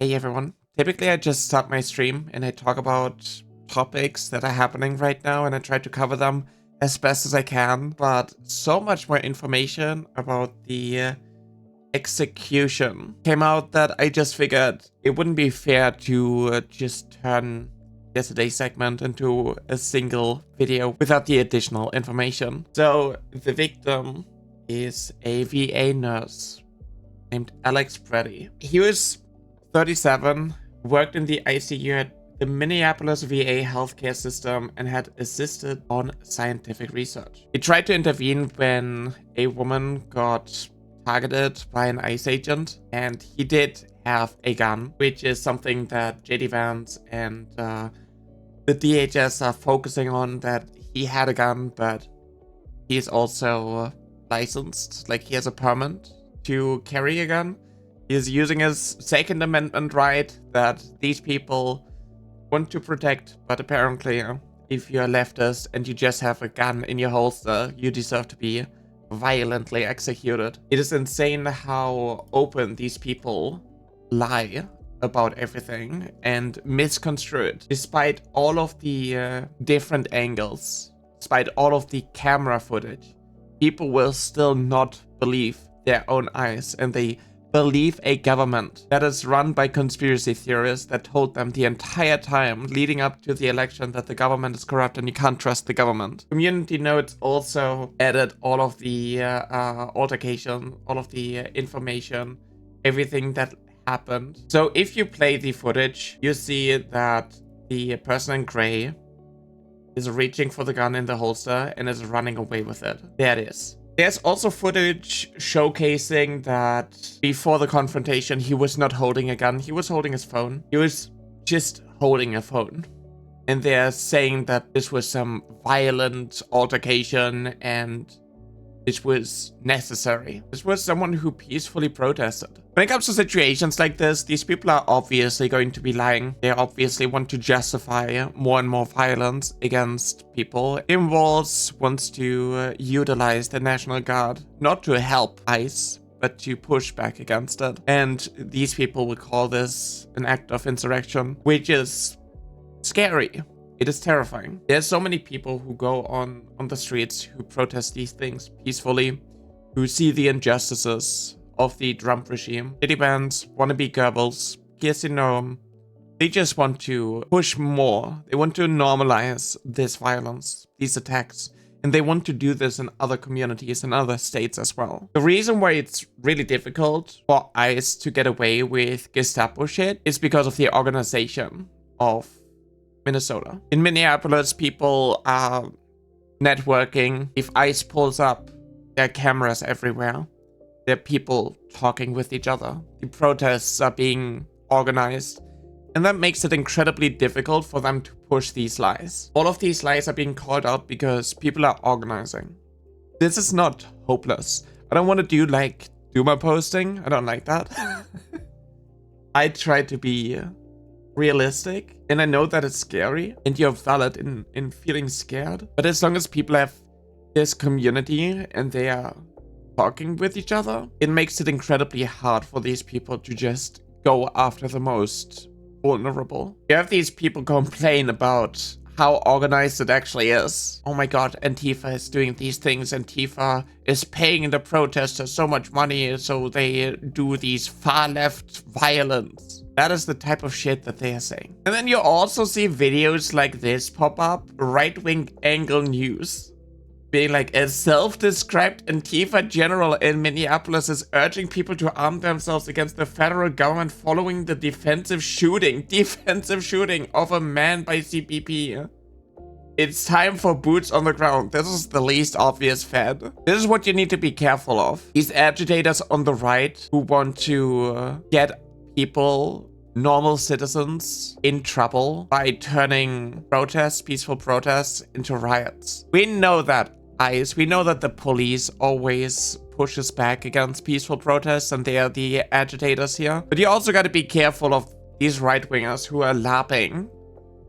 Hey everyone. Typically I just start my stream and I talk about topics that are happening right now and I try to cover them as best as I can, but so much more information about the execution came out that I just figured it wouldn't be fair to just turn yesterday's segment into a single video without the additional information. So the victim is a VA nurse named Alex Pretti. He was 37, worked in the ICU at the Minneapolis VA healthcare system and had assisted on scientific research. He tried to intervene when a woman got targeted by an ICE agent, and he did have a gun, which is something that JD Vance and the DHS are focusing on, that he had a gun, but he is also licensed, like he has a permit to carry a gun. He is using his Second Amendment right that these people want to protect, but apparently if you're a leftist and you just have a gun in your holster, you deserve to be violently executed. It is insane how open these people lie about everything and misconstrue it. Despite all of the different angles, despite all of the camera footage, people will still not believe their own eyes, and they believe a government that is run by conspiracy theorists that told them the entire time leading up to the election that the government is corrupt and you can't trust the government. Community notes also added all of the altercation, all of the information, everything that happened. So if you play the footage, you see that the person in gray is reaching for the gun in the holster and is running away with it. There it is. There's also footage showcasing that before the confrontation, he was not holding a gun. He was holding his phone. He was just holding a phone. And they're saying that this was some violent altercation and this was necessary. This was someone who peacefully protested. When it comes to situations like this, these people are obviously going to be lying. They obviously want to justify more and more violence against people. Tim Walz wants to utilize the National Guard, not to help ICE, but to push back against it. And these people will call this an act of insurrection, which is scary. It is terrifying. There's so many people who go on the streets, who protest these things peacefully, who see the injustices of the Trump regime. City bands, wannabe Goebbels, Kirsten Noem, they just want to push more. They want to normalize this violence, these attacks, and they want to do this in other communities and other states as well. The reason why it's really difficult for ICE to get away with Gestapo shit is because of the organization of Minnesota. In Minneapolis, people are networking. If ICE pulls up, there are cameras everywhere. There are people talking with each other. The protests are being organized. And that makes it incredibly difficult for them to push these lies. All of these lies are being called out because people are organizing. This is not hopeless. I don't want to do like doomer posting. I don't like that. I try to be realistic, and I know that it's scary and you're valid in feeling scared, but as long as people have this community and they are talking with each other, it makes it incredibly hard for these people to just go after the most vulnerable. You have these people complain about how organized it actually is. Oh my god, Antifa is doing these things. Antifa is paying the protesters so much money so they do these far left violence. That is the type of shit that they are saying. And then you also see videos like this pop up, right-wing angle news, being like, a self-described Antifa general in Minneapolis is urging people to arm themselves against the federal government following the defensive shooting of a man by CPP. It's time for boots on the ground. This is the least obvious fad. This is what you need to be careful of. These agitators on the right who want to get people, normal citizens, in trouble by turning protests, peaceful protests, into riots. We know that we know that the police always pushes back against peaceful protests and they are the agitators here. But you also got to be careful of these right-wingers who are lapping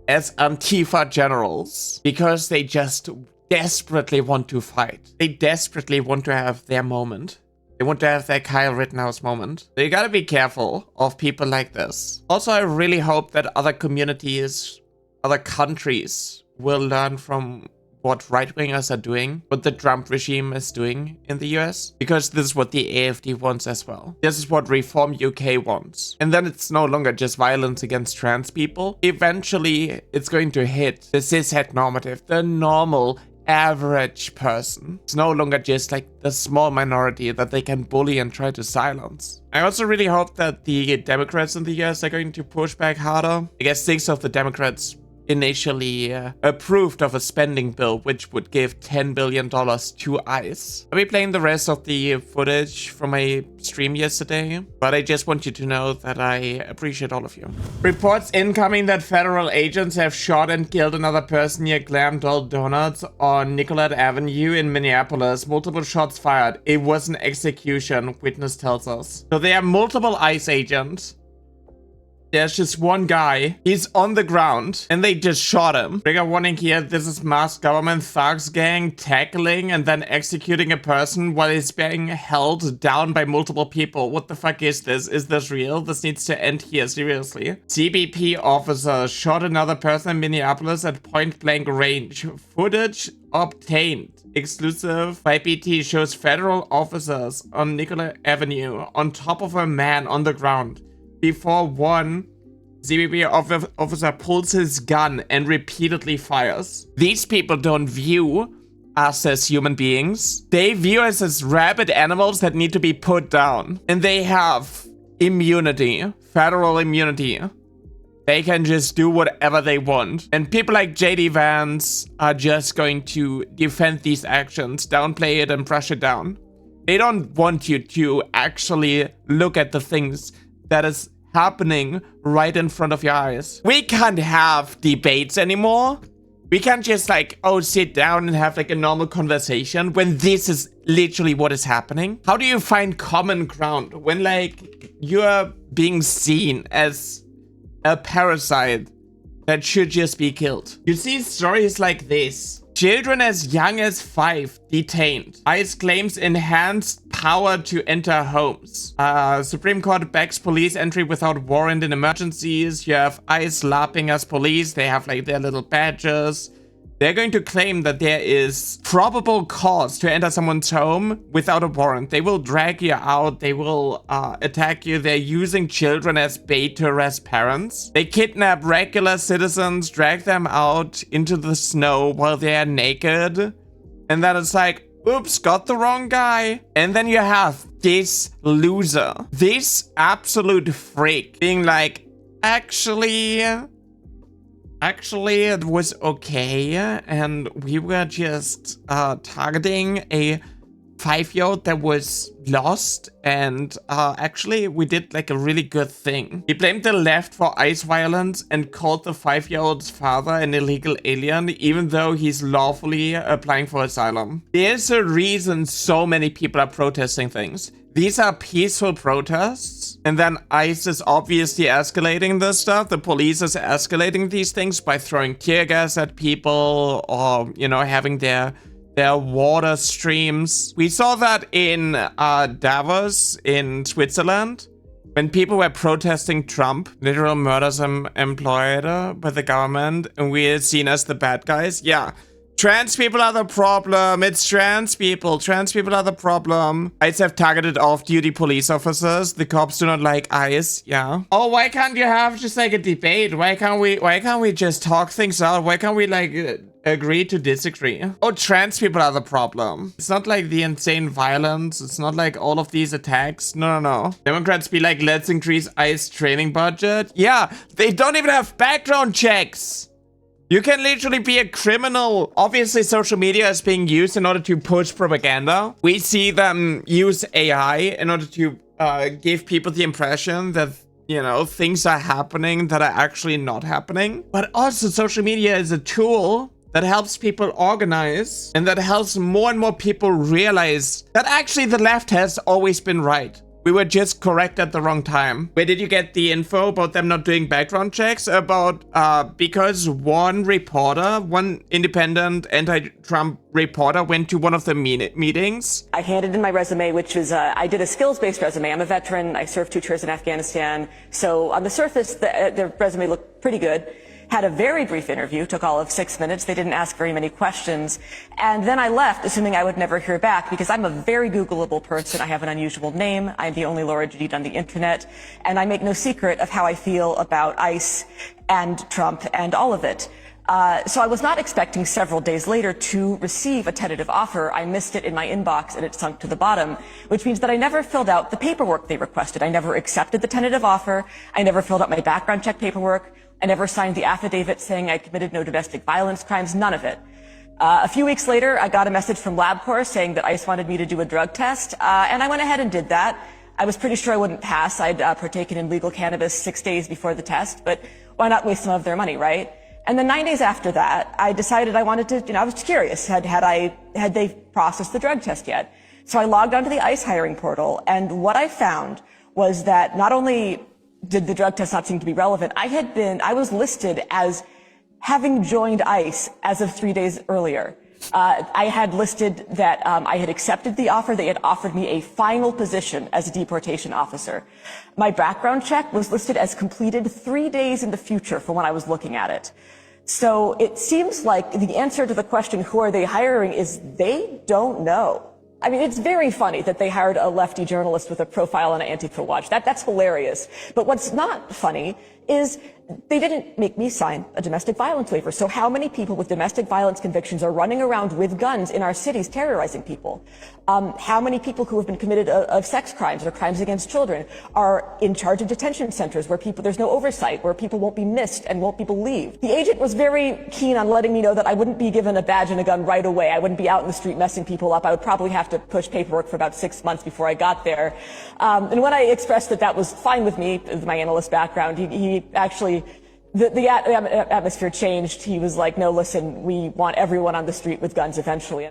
as Antifa generals because they just desperately want to fight. They desperately want to have their moment. They want to have their Kyle Rittenhouse moment. So you gotta be careful of people like this. Also, I really hope that other communities, other countries will learn from what right-wingers are doing, what the Trump regime is doing in the US, because this is what the AfD wants as well. This is what Reform UK wants. And then it's no longer just violence against trans people. Eventually, it's going to hit the cishet normative, the normal, average person. It's no longer just like the small minority that they can bully and try to silence. I also really hope that the Democrats in the US are going to push back harder. I guess 6 of the Democrats initially approved of a spending bill which would give $10 billion to ICE. I'll be playing the rest of the footage from my stream yesterday, but I just want you to know that I appreciate all of you. Reports incoming that federal agents have shot and killed another person near Glam Doll Donuts on Nicollet Avenue in Minneapolis. Multiple shots fired. It was an execution, witness tells us. So there are multiple ICE agents. There's just one guy, he's on the ground, and they just shot him. Trigger warning here, this is masked government thugs gang tackling and then executing a person while he's being held down by multiple people. What the fuck is this? Is this real? This needs to end here, seriously. CBP officer shot another person in Minneapolis at point blank range. Footage obtained. Exclusive by BT shows federal officers on Nicollet Avenue on top of a man on the ground, before one CBP officer pulls his gun and repeatedly fires. These people don't view us as human beings. They view us as rabid animals that need to be put down. And they have immunity, federal immunity. They can just do whatever they want. And people like JD Vance are just going to defend these actions, downplay it and brush it down. They don't want you to actually look at the things that is happening right in front of your eyes. We can't have debates anymore. We can't just like, oh, sit down and have like a normal conversation when this is literally what is happening. How do you find common ground when like you're being seen as a parasite that should just be killed? You see stories like this. Children as young as 5 detained. ICE claims enhanced power to enter homes. Supreme Court backs police entry without warrant in emergencies. You have ICE lapping as police. They have like their little badges. They're going to claim that there is probable cause to enter someone's home without a warrant. They will drag you out. They will attack you. They're using children as bait to arrest parents. They kidnap regular citizens, drag them out into the snow while they are naked. And then it's like, oops, got the wrong guy. And then you have this loser, this absolute freak being like, actually, it was okay, and we were just targeting a 5-year-old that was lost, and actually we did like a really good thing. He blamed the left for ICE violence and called the 5-year-old's father an illegal alien, even though he's lawfully applying for asylum. There's a reason so many people are protesting things. These are peaceful protests, and then ICE is obviously escalating this stuff. The police is escalating these things by throwing tear gas at people or, you know, having their water streams. We saw that in Davos in Switzerland when people were protesting Trump, literal murders employed by the government, and we are seen as the bad guys. Yeah. Trans people are the problem. It's trans people. Trans people are the problem. ICE have targeted off-duty police officers. The cops do not like ICE. Yeah. Oh, why can't you have just like a debate? Why can't we just talk things out? Why can't we like agree to disagree? Oh, trans people are the problem. It's not like the insane violence. It's not like all of these attacks. No. Democrats be like, let's increase ICE training budget. Yeah, they don't even have background checks. You can literally be a criminal. Obviously, social media is being used in order to push propaganda. We see them use AI in order to give people the impression that, you know, things are happening that are actually not happening. But also, social media is a tool that helps people organize and that helps more and more people realize that actually the left has always been right. We were just correct at the wrong time. Where did you get the info about them not doing background checks? Because one independent anti-Trump reporter went to one of the meetings. I handed in my resume, which was, I did a skills-based resume. I'm a veteran. I served 2 tours in Afghanistan. So on the surface, the resume looked pretty good. Had a very brief interview, took all of 6 minutes. They didn't ask very many questions. And then I left, assuming I would never hear back, because I'm a very Googleable person. I have an unusual name. I'm the only Laura Judith on the internet. And I make no secret of how I feel about ICE and Trump and all of it. So I was not expecting several days later to receive a tentative offer. I missed it in my inbox and it sunk to the bottom, which means that I never filled out the paperwork they requested. I never accepted the tentative offer. I never filled out my background check paperwork. I never signed the affidavit saying I committed no domestic violence crimes, none of it. A few weeks later, I got a message from LabCorp saying that ICE wanted me to do a drug test, and I went ahead and did that. I was pretty sure I wouldn't pass. I'd partaken in legal cannabis 6 days before the test, but why not waste some of their money, right? And then 9 days after that, I decided I wanted to, I was curious, had they processed the drug test yet? So I logged onto the ICE hiring portal, and what I found was that not only did the drug test not seem to be relevant, I was listed as having joined ICE as of 3 days earlier. I had listed that I had accepted the offer. They had offered me a final position as a deportation officer. My background check was listed as completed 3 days in the future from when I was looking at it. So it seems like the answer to the question, who are they hiring, is they don't know. I mean, it's very funny that they hired a lefty journalist with a profile on Antifa Watch. That's hilarious. But what's not funny is they didn't make me sign a domestic violence waiver. So how many people with domestic violence convictions are running around with guns in our cities terrorizing people? How many people who have been committed of sex crimes or crimes against children are in charge of detention centers where there's no oversight, where people won't be missed and won't be believed? The agent was very keen on letting me know that I wouldn't be given a badge and a gun right away. I wouldn't be out in the street messing people up. I would probably have to push paperwork for about 6 months before I got there. And when I expressed that that was fine with me, with my analyst background, he actually, the atmosphere changed. He was like, no, listen, we want everyone on the street with guns eventually.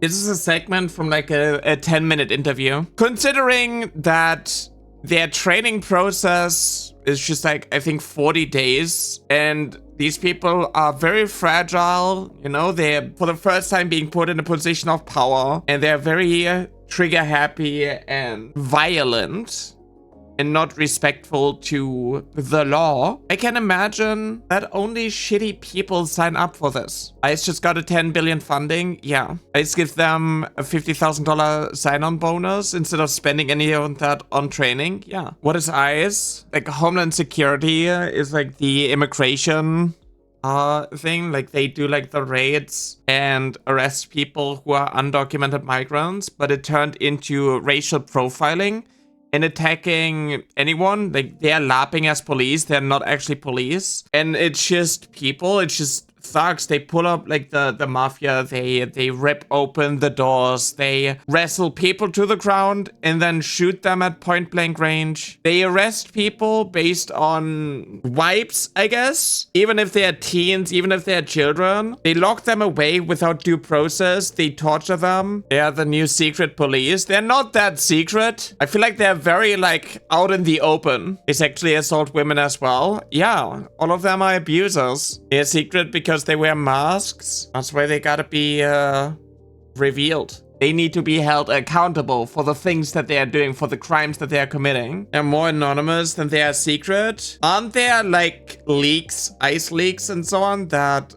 This is a segment from like a 10-minute interview. Considering that their training process is just like, I think 40 days. And these people are very fragile. They're for the first time being put in a position of power. And they're very trigger happy and violent. And not respectful to the law. I can imagine that only shitty people sign up for this. ICE just got a $10 billion funding. Yeah. ICE gives them a $50,000 sign-on bonus instead of spending any of that on training. Yeah. What is ICE? Like Homeland Security is like the immigration thing. Like they do like the raids and arrest people who are undocumented migrants, but it turned into racial profiling. And attacking anyone, like they're lapping as police, they're not actually police. And it's just people, it's just thugs. They pull up like the mafia, they rip open the doors, they wrestle people to the ground and then shoot them at point blank range. They arrest people based on vibes, I guess. Even if they're teens, even if they're children. They lock them away without due process. They torture them. They are the new secret police. They're not that secret. I feel like they're very like out in the open. They sexually assault women as well. Yeah, all of them are abusers. They're secret because they wear masks. That's why they gotta be revealed. They need to be held accountable for the things that they are doing, for the crimes that they are committing. They're more anonymous than they are secret. Aren't there like leaks, ICE leaks and so on that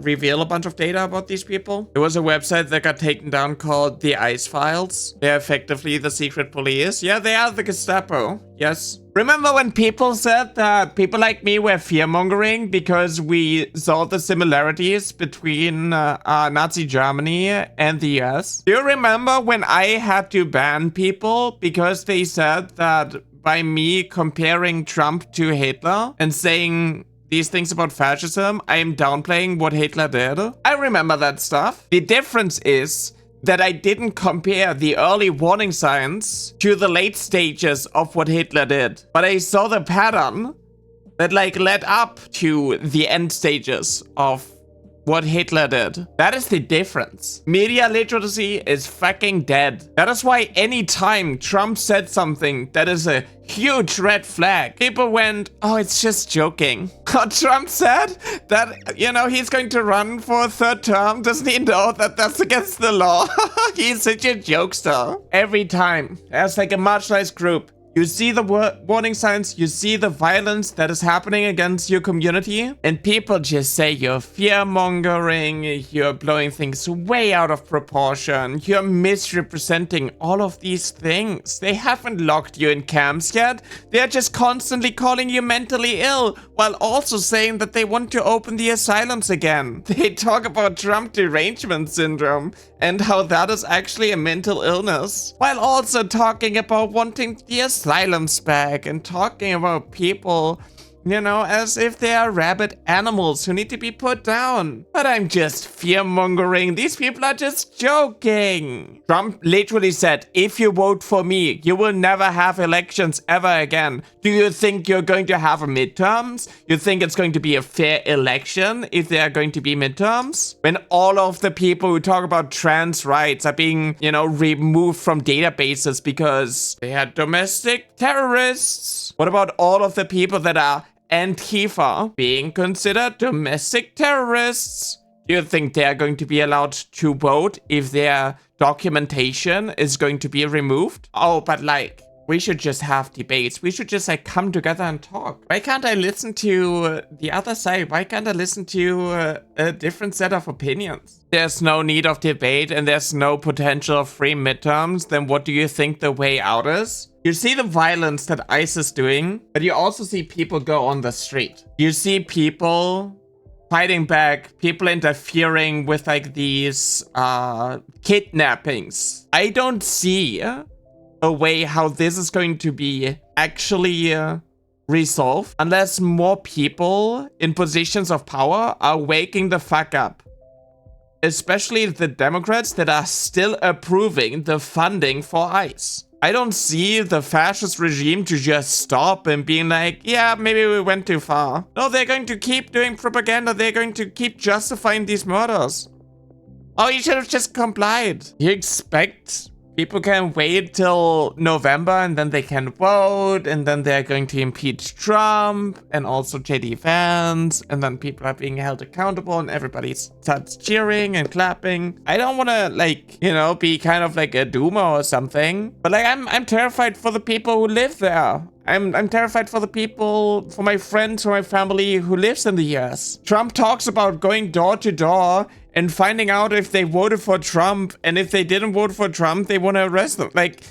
reveal a bunch of data about these people? There was a website that got taken down called the ICE Files. They're effectively the secret police. Yeah, they are the Gestapo. Yes. Remember when people said that people like me were fear-mongering because we saw the similarities between Nazi Germany and the US? Do you remember when I had to ban people because they said that by me comparing Trump to Hitler and saying these things about fascism, I am downplaying what Hitler did? I remember that stuff. The difference is that I didn't compare the early warning signs to the late stages of what Hitler did. But I saw the pattern that like led up to the end stages of what Hitler did. That is the difference. Media literacy is fucking dead. That is why anytime Trump said something that is a huge red flag, people went, oh, it's just joking. Trump said that, you know, he's going to run for a third term. Doesn't he know that that's against the law? He's such a jokester. Every time there's like a marginalized group, you see the warning signs, you see the violence that is happening against your community, and people just say you're fear-mongering, you're blowing things way out of proportion, you're misrepresenting all of these things. They haven't locked you in camps yet. They're just constantly calling you mentally ill, while also saying that they want to open the asylums again. They talk about Trump derangement syndrome and how that is actually a mental illness, while also talking about wanting the asylums back and talking about people, you know, as if they are rabid animals who need to be put down. But I'm just fear-mongering. These people are just joking. Trump literally said, if you vote for me, you will never have elections ever again. Do you think you're going to have a midterms? You think it's going to be a fair election if there are going to be midterms? When all of the people who talk about trans rights are being, you know, removed from databases because they are domestic terrorists. What about all of the people that are Antifa being considered domestic terrorists? Do you think they're going to be allowed to vote if their documentation is going to be removed? Oh, but like, we should just have debates. We should just like come together and talk. Why can't I listen to the other side? Why can't I listen to a different set of opinions? There's no need of debate and there's no potential of free midterms. Then what do you think the way out is? You see the violence that ICE is doing, but you also see people go on the street. You see people fighting back, people interfering with like these kidnappings. I don't see a way how this is going to be actually resolved unless more people in positions of power are waking the fuck up. Especially the Democrats that are still approving the funding for ICE. I don't see the fascist regime to just stop and being like, yeah, maybe we went too far. No, they're going to keep doing propaganda. They're going to keep justifying these murders. Oh, you should have just complied. You expect people can wait till November and then they can vote and then they're going to impeach Trump and also JD Vance and then people are being held accountable and everybody starts cheering and clapping. I don't want to like, you know, be kind of like a doomer or something, but like I'm terrified for the people who live there. I'm terrified for the people, for my friends, for my family who lives in the US. Trump talks about going door to door and finding out if they voted for Trump, and if they didn't vote for Trump, they want to arrest them. Like,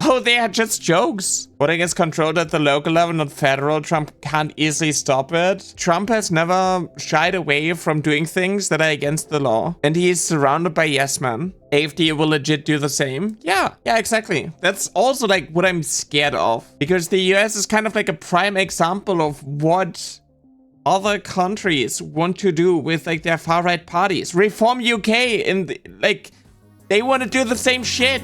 oh, they are just jokes. Voting is controlled at the local level, not federal. Trump can't easily stop it. Trump has never shied away from doing things that are against the law, and he is surrounded by yes men. AFD will legit do the same. Yeah, exactly. That's also like what I'm scared of, because the US is kind of like a prime example of what other countries want to do with like their far-right parties. Reform UK like they want to do the same shit.